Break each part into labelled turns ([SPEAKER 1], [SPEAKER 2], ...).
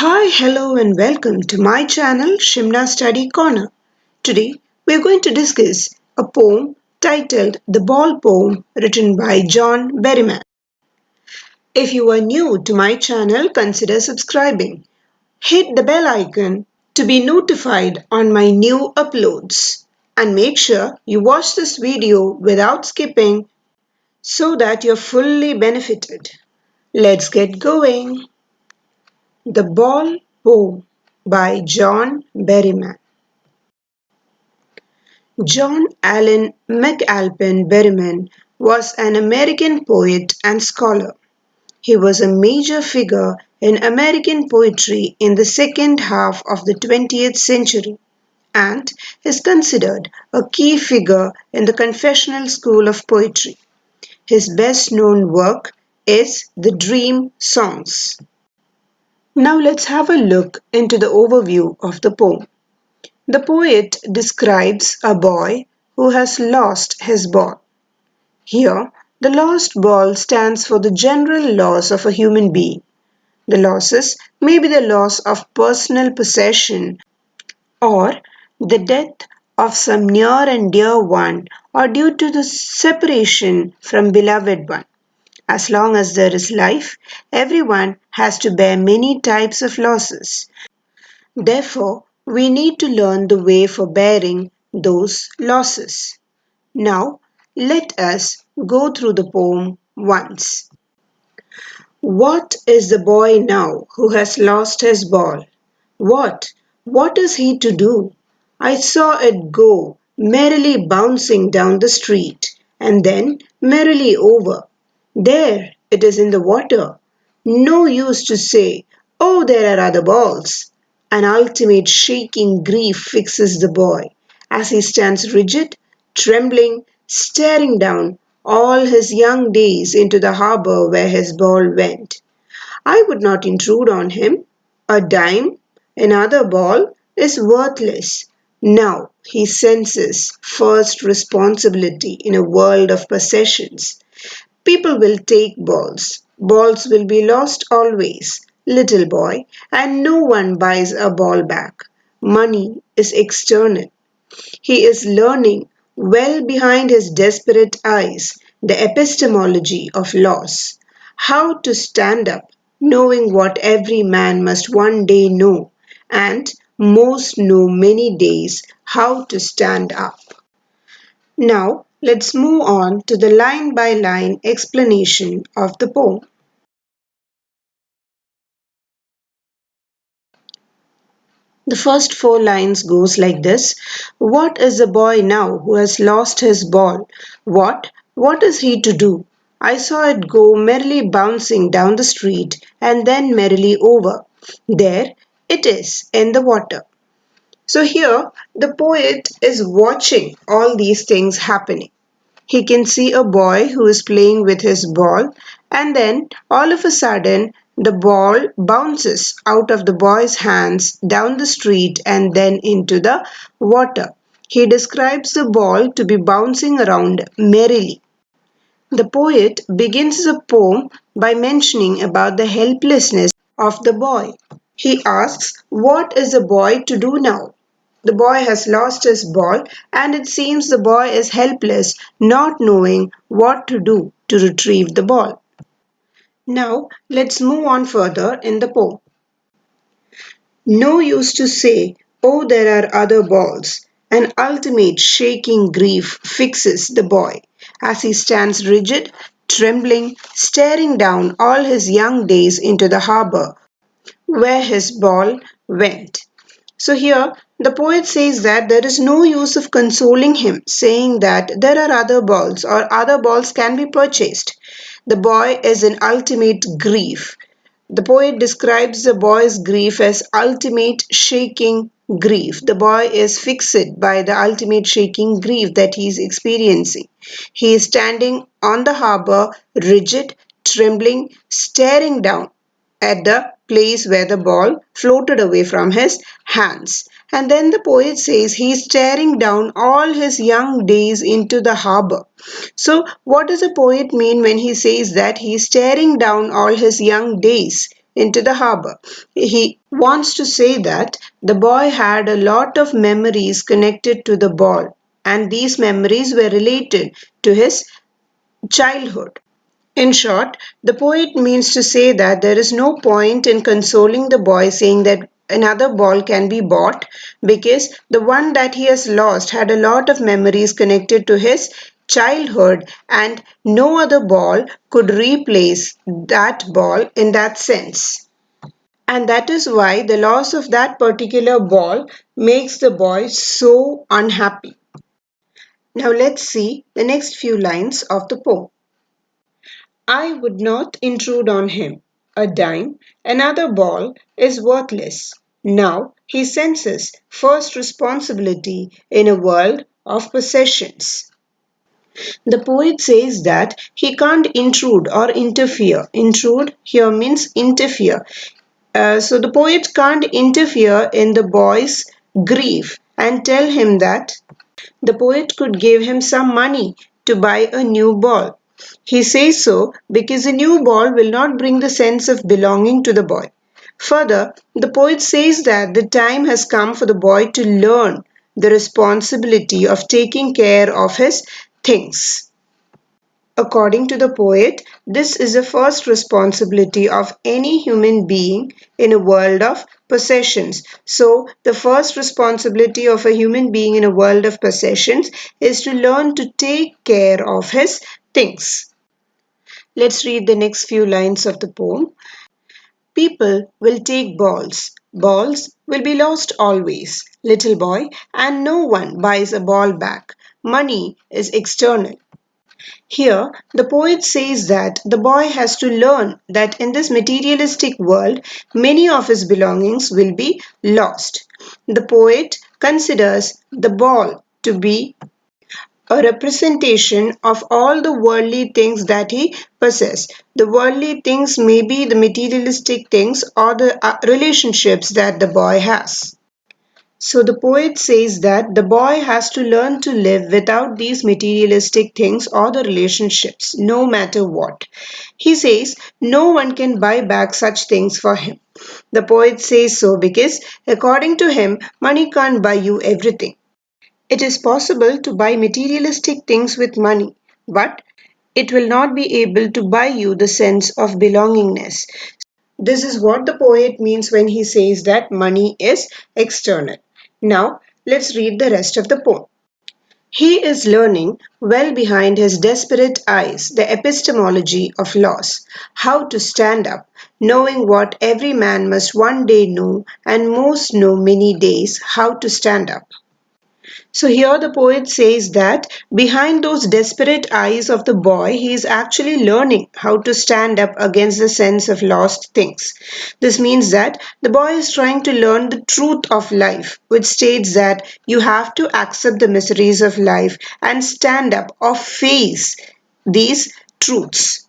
[SPEAKER 1] Hi, hello, and welcome to my channel Shimna Study Corner. Today we are going to discuss a poem titled The Ball Poem written by John Berryman. If you are new to my channel, consider subscribing. Hit the bell icon to be notified on my new uploads. And make sure you watch this video without skipping so that you're fully benefited. Let's get going. The Ball Poem by John Berryman. John Allen McAlpin Berryman was an American poet and scholar. He was a major figure in American poetry in the second half of the 20th century and is considered a key figure in the confessional school of poetry. His best known work is the Dream Songs. Now let's have a look into the overview of the poem. The poet describes a boy who has lost his ball. Here, the lost ball stands for the general loss of a human being. The losses may be the loss of personal possession or the death of some near and dear one or due to the separation from beloved one. As long as there is life, everyone has to bear many types of losses. Therefore, we need to learn the way for bearing those losses. Now, let us go through the poem once. What is the boy now who has lost his ball? What? What is he to do? I saw it go merrily bouncing down the street and then merrily over. There it is in the water. No use to say, oh, there are other balls. An ultimate shaking grief fixes the boy as he stands rigid, trembling, staring down all his young days into the harbor where his ball went. I would not intrude on him. A dime, another ball, is worthless. Now he senses first responsibility in a world of possessions. People will take balls. Balls will be lost always, little boy, and no one buys a ball back. Money is external. He is learning, well behind his desperate eyes, the epistemology of loss. How to stand up, knowing what every man must one day know, and most know many days how to stand up. Now, let's move on to the line by line explanation of the poem. The first four lines goes like this. What is the boy now who has lost his ball? What is he to do? I saw it go merrily bouncing down the street and then merrily over. There it is in the water. So here the poet is watching all these things happening. He can see a boy who is playing with his ball, and then all of a sudden the ball bounces out of the boy's hands down the street and then into the water. He describes the ball to be bouncing around merrily. The poet begins the poem by mentioning about the helplessness of the boy. He asks, what is the boy to do now? The boy has lost his ball, and it seems the boy is helpless, not knowing what to do to retrieve the ball. Now, let's move on further in the poem. No use to say, oh, there are other balls. An ultimate shaking grief fixes the boy as he stands rigid, trembling, staring down all his young days into the harbor where his ball went. So here the poet says that there is no use of consoling him, saying that there are other balls or other balls can be purchased. The boy is in ultimate grief. The poet describes the boy's grief as ultimate shaking grief. The boy is fixed by the ultimate shaking grief that he is experiencing. He is standing on the harbor, rigid, trembling, staring down at the place where the ball floated away from his hands. And then the poet says he is staring down all his young days into the harbor. So, what does a poet mean when he says that he is staring down all his young days into the harbor. He wants to say that the boy had a lot of memories connected to the ball, and these memories were related to his childhood. In short, the poet means to say that there is no point in consoling the boy saying that another ball can be bought because the one that he has lost had a lot of memories connected to his childhood and no other ball could replace that ball in that sense. And that is why the loss of that particular ball makes the boy so unhappy. Now let's see the next few lines of the poem. I would not intrude on him. A dime, another ball, is worthless. Now he senses first responsibility in a world of possessions. The poet says that he can't intrude or interfere. Intrude here means interfere. So the poet can't interfere in the boy's grief and tell him that the poet could give him some money to buy a new ball. He says so because a new ball will not bring the sense of belonging to the boy. Further, the poet says that the time has come for the boy to learn the responsibility of taking care of his things. According to the poet, this is the first responsibility of any human being in a world of possessions. So, the first responsibility of a human being in a world of possessions is to learn to take care of his things. Let's read the next few lines of the poem. People will take balls. Balls will be lost always, little boy, and no one buys a ball back. Money is external. Here, the poet says that the boy has to learn that in this materialistic world, many of his belongings will be lost. The poet considers the ball to be a representation of all the worldly things that he possesses. The worldly things may be the materialistic things or the relationships that the boy has. So the poet says that the boy has to learn to live without these materialistic things or the relationships, no matter what. He says no one can buy back such things for him. The poet says so because, according to him, money can't buy you everything. It is possible to buy materialistic things with money, but it will not be able to buy you the sense of belongingness. This is what the poet means when he says that money is external. Now, let's read the rest of the poem. He is learning well behind his desperate eyes the epistemology of loss, how to stand up, knowing what every man must one day know, and most know many days how to stand up. So here the poet says that behind those desperate eyes of the boy, he is actually learning how to stand up against the sense of lost things. This means that the boy is trying to learn the truth of life, which states that you have to accept the miseries of life and stand up or face these truths.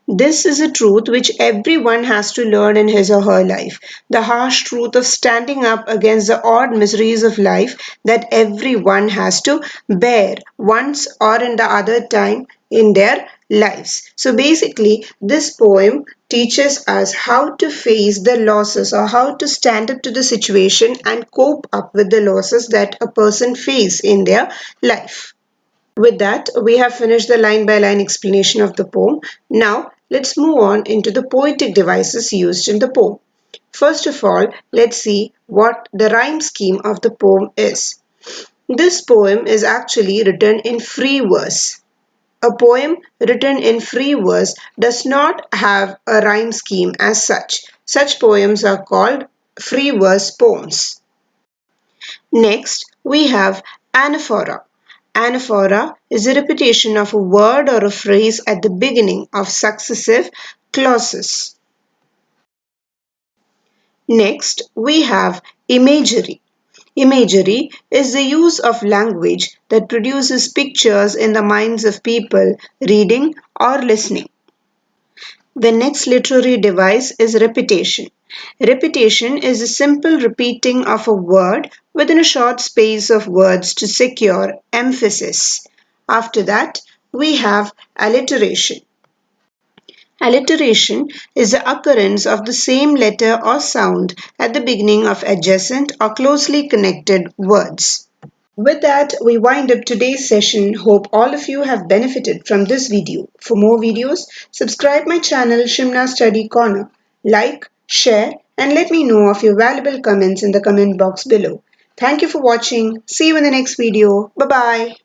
[SPEAKER 1] This is a truth which everyone has to learn in his or her life. The harsh truth of standing up against the odd miseries of life that everyone has to bear once or in the other time in their lives. So basically, this poem teaches us how to face the losses or how to stand up to the situation and cope up with the losses that a person face in their life. With that, we have finished the line by line explanation of the poem. Now, let's move on into the poetic devices used in the poem. First of all, let's see what the rhyme scheme of the poem is. This poem is actually written in free verse. A poem written in free verse does not have a rhyme scheme as such. Such poems are called free verse poems. Next, we have anaphora. Anaphora is a repetition of a word or a phrase at the beginning of successive clauses. Next, we have imagery. Imagery is the use of language that produces pictures in the minds of people reading or listening. The next literary device is repetition. Repetition is a simple repeating of a word within a short space of words to secure emphasis. After that, we have alliteration. Alliteration is the occurrence of the same letter or sound at the beginning of adjacent or closely connected words. With that, we wind up today's session. Hope all of you have benefited from this video. For more videos, subscribe my channel Shimna Study Corner. Like, share, and let me know of your valuable comments in the comment box below. Thank you for watching. See you in the next video. Bye bye.